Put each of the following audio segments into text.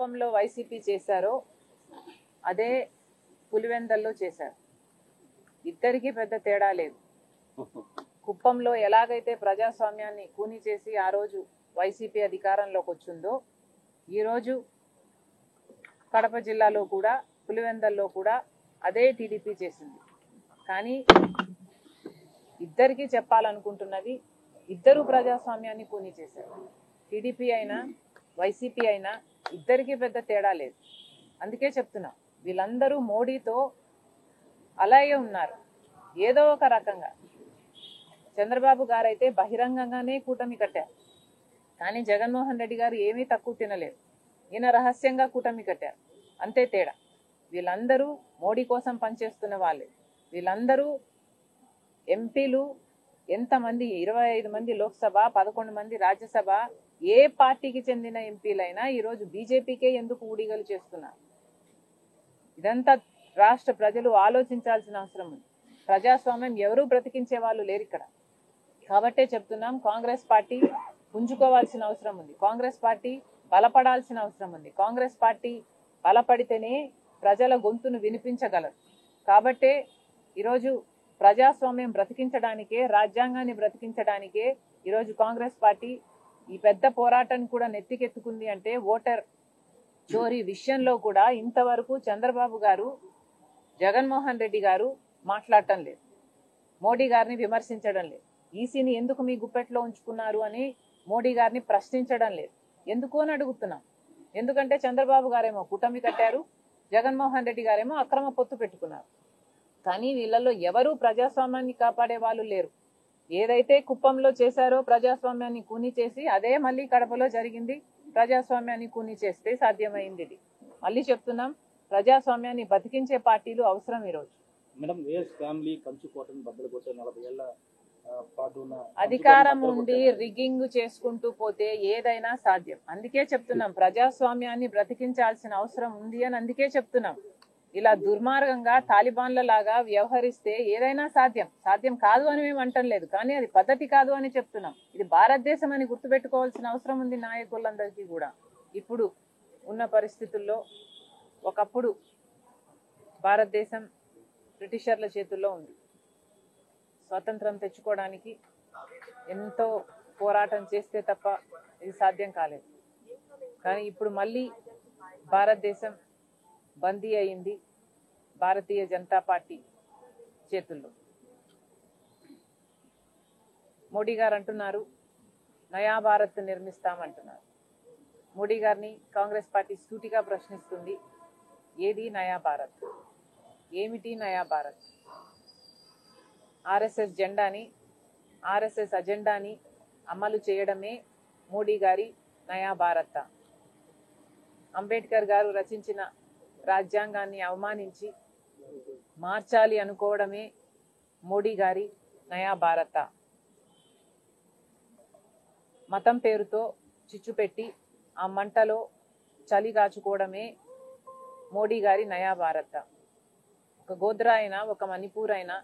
కుప్పంలో వైసీపీ చేశారో అదే పులివెందల్లో చేశారు. ఇద్దరికి పెద్ద తేడా లేదు. కుప్పంలో ఎలాగైతే ప్రజాస్వామ్యాన్ని కూని చేసి ఆ రోజు వైసీపీ అధికారంలోకి వచ్చిందో ఈరోజు కడప జిల్లాలో కూడా పులివెందల్లో కూడా అదే టీడీపీ చేసింది. కానీ ఇద్దరికి చెప్పాలనుకుంటున్నది, ఇద్దరు ప్రజాస్వామ్యాన్ని కూని చేశారు. టీడీపీ అయినా వైసీపీ అయినా ఇద్దరికి పెద్ద తేడా లేదు. అందుకే చెప్తున్నా, వీళ్ళందరూ మోడీతో అలాగే ఉన్నారు. ఏదో ఒక రకంగా చంద్రబాబు గారు అయితే బహిరంగంగానే కూటమి కట్టారు. కానీ జగన్మోహన్ రెడ్డి గారు ఏమీ తక్కువ తినలేదు. ఈయన రహస్యంగా కూటమి కట్టారు. అంతే తేడా. వీళ్ళందరూ మోడీ కోసం పనిచేస్తున్న వాళ్ళే. వీళ్ళందరూ ఎంపీలు ఎంతమంది, 25 మంది లోక్సభ, 11 మంది రాజ్యసభ, ఏ పార్టీకి చెందిన ఎంపీలైనా ఈరోజు బీజేపీకే ఎందుకు ఊడిగలు చేస్తున్నారు? ఇదంతా రాష్ట్ర ప్రజలు ఆలోచించాల్సిన అవసరం ఉంది. ప్రజాస్వామ్యం ఎవరూ బ్రతికించే వాళ్ళు లేరు ఇక్కడ. కాబట్టే చెప్తున్నాం, కాంగ్రెస్ పార్టీ పుంజుకోవాల్సిన అవసరం ఉంది. కాంగ్రెస్ పార్టీ బలపడాల్సిన అవసరం ఉంది. కాంగ్రెస్ పార్టీ బలపడితేనే ప్రజల గొంతును వినిపించగలరు. కాబట్టే ఈరోజు ప్రజాస్వామ్యం బ్రతికించడానికే, రాజ్యాంగాన్ని బ్రతికించడానికే ఈరోజు కాంగ్రెస్ పార్టీ ఈ పెద్ద పోరాటాన్ని కూడా నెత్తికెత్తుకుంది. అంటే ఓటర్ చోరీ విషయంలో కూడా ఇంతవరకు చంద్రబాబు గారు, జగన్మోహన్ రెడ్డి గారు మాట్లాడటం లేదు. మోడీ గారిని విమర్శించడం లేదు. ఈసీని ఎందుకు మీ గుప్పెట్లో ఉంచుకున్నారు అని మోడీ గారిని ప్రశ్నించడం లేదు. ఎందుకు అని అడుగుతున్నాం. ఎందుకంటే చంద్రబాబు గారేమో కూటమి కట్టారు, జగన్మోహన్ రెడ్డి గారేమో అక్రమ పొత్తు పెట్టుకున్నారు. కానీ వీళ్ళల్లో ఎవరూ ప్రజాస్వామ్యాన్ని కాపాడే వాళ్ళు లేరు. ఏదైతే కుప్పంలో చేశారో ప్రజాస్వామ్యాన్ని కూని చేసి, అదే మళ్ళీ కడపలో జరిగింది. ప్రజాస్వామ్యాన్ని కూని చేస్తే సాధ్యమైంది. ఇది మళ్ళీ చెప్తున్నాం, ప్రజాస్వామ్యాన్ని బతికించే పార్టీలు అవసరం ఈరోజు. అధికారం ఉండి రిగ్గింగ్ చేసుకుంటూ పోతే ఏదైనా సాధ్యం. అందుకే చెప్తున్నాం, ప్రజాస్వామ్యాన్ని బ్రతికించాల్సిన అవసరం ఉంది అని అందుకే చెప్తున్నాం. ఇలా దుర్మార్గంగా తాలిబాన్ల లాగా వ్యవహరిస్తే ఏదైనా సాధ్యం. సాధ్యం కాదు అని మేము అంటం లేదు, కానీ అది పద్ధతి కాదు అని చెప్తున్నాం. ఇది భారతదేశం అని గుర్తుపెట్టుకోవాల్సిన అవసరం ఉంది నాయకులందరికీ కూడా. ఇప్పుడు ఉన్న పరిస్థితుల్లో, ఒకప్పుడు భారతదేశం బ్రిటిషర్ల చేతుల్లో ఉంది. స్వతంత్రం తెచ్చుకోవడానికి ఎంతో పోరాటం చేస్తే తప్ప ఇది సాధ్యం కాలేదు. కానీ ఇప్పుడు మళ్ళీ భారతదేశం బందీ అయింది భారతీయ జనతా పార్టీ చేతుల్లో. మోడీ గారు అంటున్నారు నయా భారత్ నిర్మిస్తామంటున్నారు. మోడీ గారిని కాంగ్రెస్ పార్టీ సూటిగా ప్రశ్నిస్తుంది, ఏది నయా భారత్? ఏమిటి నయా భారత్? ఆర్ఎస్ఎస్ జెండాని, ఆర్ఎస్ఎస్ అజెండాని అమలు చేయడమే మోడీ గారి నయా భారత్. అంబేద్కర్ గారు రచించిన రాజ్యాంగాన్ని అవమానించి మార్చాలి అనుకోవడమే మోడీ గారి నయా భారత. మతం పేరుతో చిచ్చు పెట్టి ఆ మంటలో చలి కాచుకోవడమే మోడీ గారి నయా భారత. ఒక గోద్రా అయినా, ఒక మణిపూర్ అయినా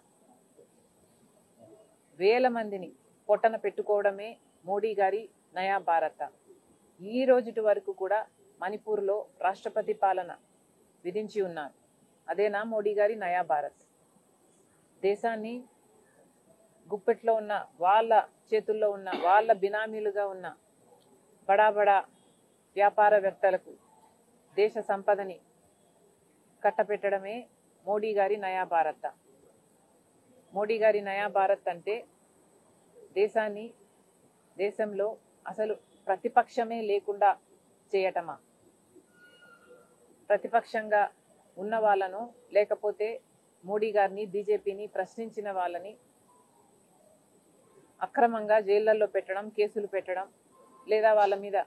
వేల మందిని పొట్టన పెట్టుకోవడమే మోడీ గారి నయా భారత. ఈ రోజుటి వరకు కూడా మణిపూర్లో రాష్ట్రపతి పాలన విధించి ఉన్నారు. అదేనా మోడీ గారి నయా భారత్? దేశాన్ని గుప్పెట్లో ఉన్న, వాళ్ళ చేతుల్లో ఉన్న, వాళ్ళ బినామీలుగా ఉన్న బడా బడా వ్యాపారవేత్తలకు దేశ సంపదని కట్టపెట్టడమే మోడీ గారి నయా భారత. మోడీ గారి నయా భారత్ అంటే దేశాన్ని, దేశంలో అసలు ప్రతిపక్షమే లేకుండా చేయటమా? ప్రతిపక్షంగా ఉన్న వాళ్ళను, లేకపోతే మోడీ గారిని, బీజేపీని ప్రశ్నించిన వాళ్ళని అక్రమంగా జైళ్లలో పెట్టడం, కేసులు పెట్టడం, లేదా వాళ్ళ మీద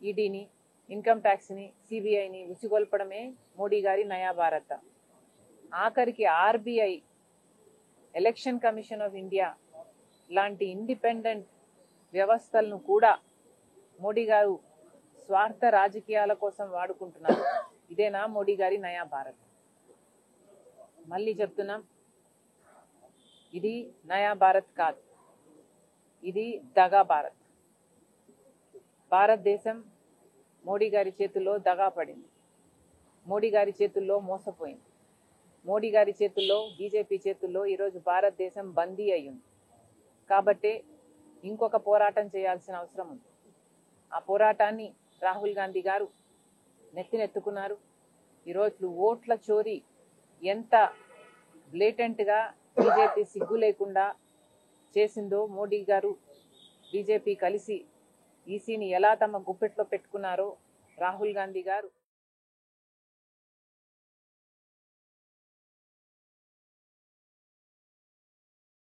ఈడీని, ఇన్కమ్ ట్యాక్స్ని, సిబిఐని ఉసిగొల్పడమే మోడీ గారి నయా భారత. ఆఖరికి RBI, election commission of India లాంటి ఇండిపెండెంట్ వ్యవస్థలను కూడా మోడీ గారు స్వార్థ రాజకీయాల కోసం వాడుకుంటున్నారు. ఇదేనా మోడీ గారి నయా భారత్? మళ్ళీ చెప్తున్నాం, ఇది నయా భారత్ కాదు, ఇది దగా భారత్. భారతదేశం మోడీ గారి చేతుల్లో దగా పడింది, మోడీ గారి చేతుల్లో మోసపోయింది, మోడీ గారి చేతుల్లో బీజేపీ చేతుల్లో ఈరోజు భారతదేశం బందీ అయ్యింది. కాబట్టి ఇంకొక పోరాటం చేయాల్సిన అవసరం ఉంది. ఆ పోరాటాన్ని రాహుల్ గాంధీ గారు నెత్తినెత్తుకున్నారు. ఈరోజు ఓట్ల చోరీ ఎంత బ్లేటెంట్గా బీజేపీ సిగ్గు లేకుండా చేసిందో, మోడీ గారు బీజేపీ కలిసి ఈసీని ఎలా తమ గుప్పెట్లో పెట్టుకున్నారో రాహుల్ గాంధీ గారు